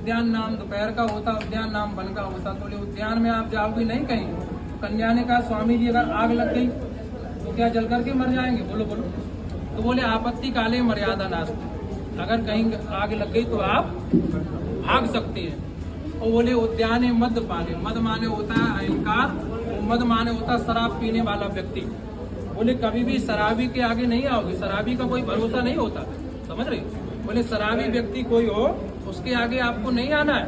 उद्यान नाम दोपहर का होता, उद्यान नाम वन का होता। तो बोले उद्यान में आप जाओगे नहीं कहीं। कन्या ने कहा स्वामी जी अगर आग लग गई तो क्या जल करके मर जाएंगे? बोलो बोलो। तो बोले आपत्ति काले मर्यादा नास्ति, अगर कहीं आग लग गई तो आप भाग सकते हैं। और बोले उद्यान मद पाने, मद माने होता है अहंकार, मद माने होता है शराब पीने वाला व्यक्ति। बोले कभी भी शराबी के आगे नहीं आओगे, शराबी का कोई भरोसा नहीं होता, समझ रहे? बोले शराबी व्यक्ति कोई हो उसके आगे आपको नहीं आना है।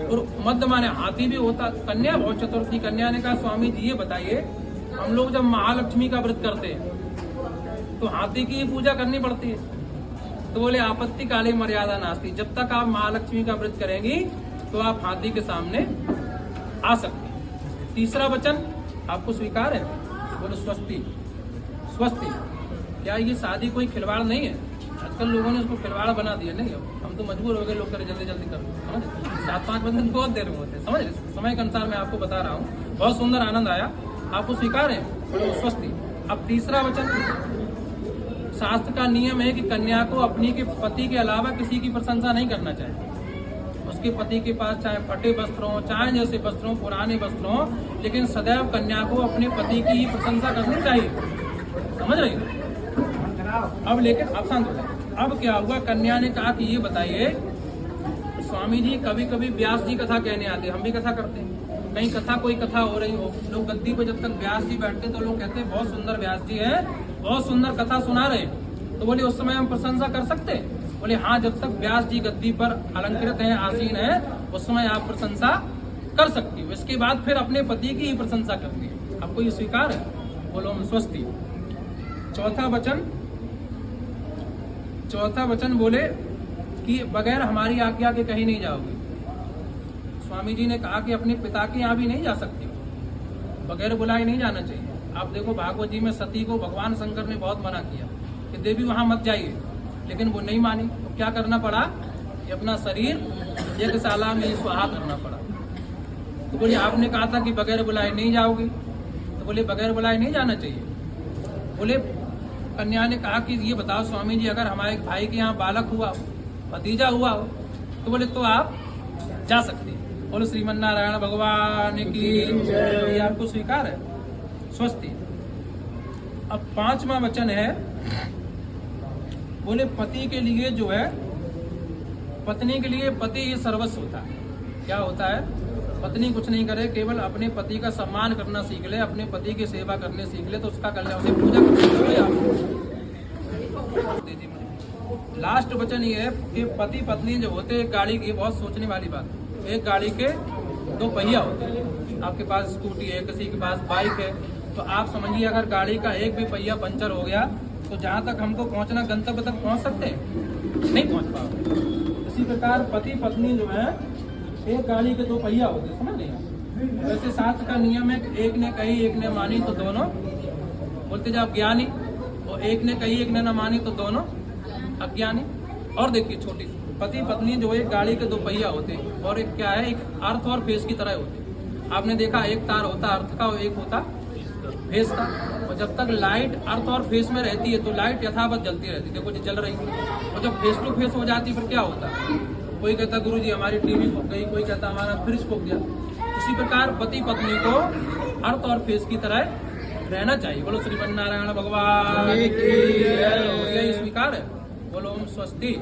और मद माने हाथी भी होता। कन्या बहुत चतुर थी। कन्या ने कहा स्वामी जी ये बताइए, हम लोग जब महालक्ष्मी का व्रत करते हैं तो हाथी की पूजा करनी पड़ती है। तो बोले आपत्ति काले मर्यादा नास्ति, जब तक आप महालक्ष्मी का व्रत करेंगी तो आप हाथी के सामने आ सकते हैं। तीसरा वचन आपको स्वीकार है? बोले स्वस्ति। स्वस्ति क्या ये शादी कोई खिलवाड़ नहीं है? आजकल लोगों ने उसको खिलवाड़ बना दिया। नहीं, हम तो मजबूर हो गए लोग करें जल्दी जल्दी करो, समझ? 7-5 बंधन बहुत देर में होते हैं, समझ? समय के अनुसार मैं आपको बता रहा हूँ। बहुत सुंदर आनंद आया। आपको स्वीकार है? बोले स्वस्ति। अब तीसरा वचन, शास्त्र का नियम है कि कन्या को अपनी के पति के अलावा किसी की प्रशंसा नहीं करना चाहिए। उसके पति के पास चाहे फटे वस्त्र हो, चाहे जैसे वस्त्र हो, पुराने वस्त्र हो, लेकिन सदैव कन्या को अपने पति की ही प्रशंसा करनी चाहिए, समझ रही हो? अब लेकिन अब शांत हो जाए। अब क्या हुआ? कन्या ने कहा कि ये बताइए स्वामी जी, कभी कभी व्यास जी कथा कहने आते, हम भी कथा करते हैं। कहीं कथा कोई कथा हो रही हो, लोग गद्दी पर जब तक व्यास जी बैठते तो लोग कहते हैं बहुत सुंदर व्यास जी है, बहुत सुंदर कथा सुना रहे। तो बोले उस समय हम प्रशंसा कर सकते हैं? बोले हाँ, जब तक व्यास जी गद्दी पर अलंकृत हैं, आसीन है, उस समय आप प्रशंसा कर सकती हो। इसके बाद फिर अपने पति की ही प्रशंसा करती है। आपको ये स्वीकार है? बोलो हम स्वस्ति। चौथा वचन बोले कि बगैर हमारी आज्ञा के कहीं नहीं जाओगे। स्वामी जी ने कहा कि अपने पिता के यहाँ भी नहीं जा सकती, बगैर बुलाए नहीं जाना चाहिए। आप देखो भागवत जी में सती को भगवान शंकर ने बहुत मना किया कि देवी वहां मत जाइए, लेकिन वो नहीं मानी। तो क्या करना पड़ा? कि अपना शरीर यज्ञशाला में स्वाहा करना पड़ा। तो बोले आपने कहा था कि बगैर बुलाए नहीं जाओगे, तो बोले बगैर बुलाए नहीं जाना चाहिए। बोले कन्या ने कहा कि ये बताओ स्वामी जी, अगर हमारे भाई के यहाँ बालक हुआ हो, भतीजा हुआ हो, तो बोले तो आप जा सकते हैं। बोलो श्रीमन नारायण भगवान की जय। आपको स्वीकार है? स्वस्ति। अब 5वां वचन है, बोले पति के लिए जो है, पत्नी के लिए पति ही सर्वस्व होता है। क्या होता है? पत्नी कुछ नहीं करे, केवल अपने पति का सम्मान करना सीख ले, अपने पति की सेवा करने सीख ले, तो उसका कल्याण, उसे पूजा करनी। लास्ट वचन ये है कि पति पत्नी जो होते हैं, गाड़ी की बहुत सोचने वाली बात है। एक गाड़ी के 2 पहिया होते हैं। आपके पास स्कूटी है, किसी के पास बाइक है, तो आप समझिए अगर गाड़ी का एक भी पहिया पंचर हो गया तो जहाँ तक हमको पहुँचना, गंतव्य तक पहुँच सकते हैं? नहीं पहुँच पाओगे। इसी प्रकार पति पत्नी जो है एक गाड़ी के 2 पहिया होते हैं, समझ नहीं? वैसे शास्त्र का नियम है, एक ने कही एक ने मानी तो दोनों बोलते जाओ ज्ञानी, और एक ने कही एक ने न मानी तो दोनों अज्ञानी। और देखिए छोटी पति पत्नी जो एक गाड़ी के 2 पहिया होते हैं, और एक क्या है, एक अर्थ और फेस की तरह होते हैं। आपने देखा एक तार होता अर्थ का और एक होता फेस का, और जब तक लाइट अर्थ और फेस में रहती है तो लाइट यथावत जलती रहती है, देखो जो जल रही है। और जब फेस टू फेस हो जाती है फिर क्या होता है? कोई कहता गुरु जी हमारी टीवी फूक गई, कोई कहता हमारा फ्रिज फूक गया। इसी प्रकार पति पत्नी को अर्थ और फेस की तरह रहना चाहिए। बोलो श्रीमन नारायण भगवान की जय। स्वीकार है? बोलो ओम स्वस्ति।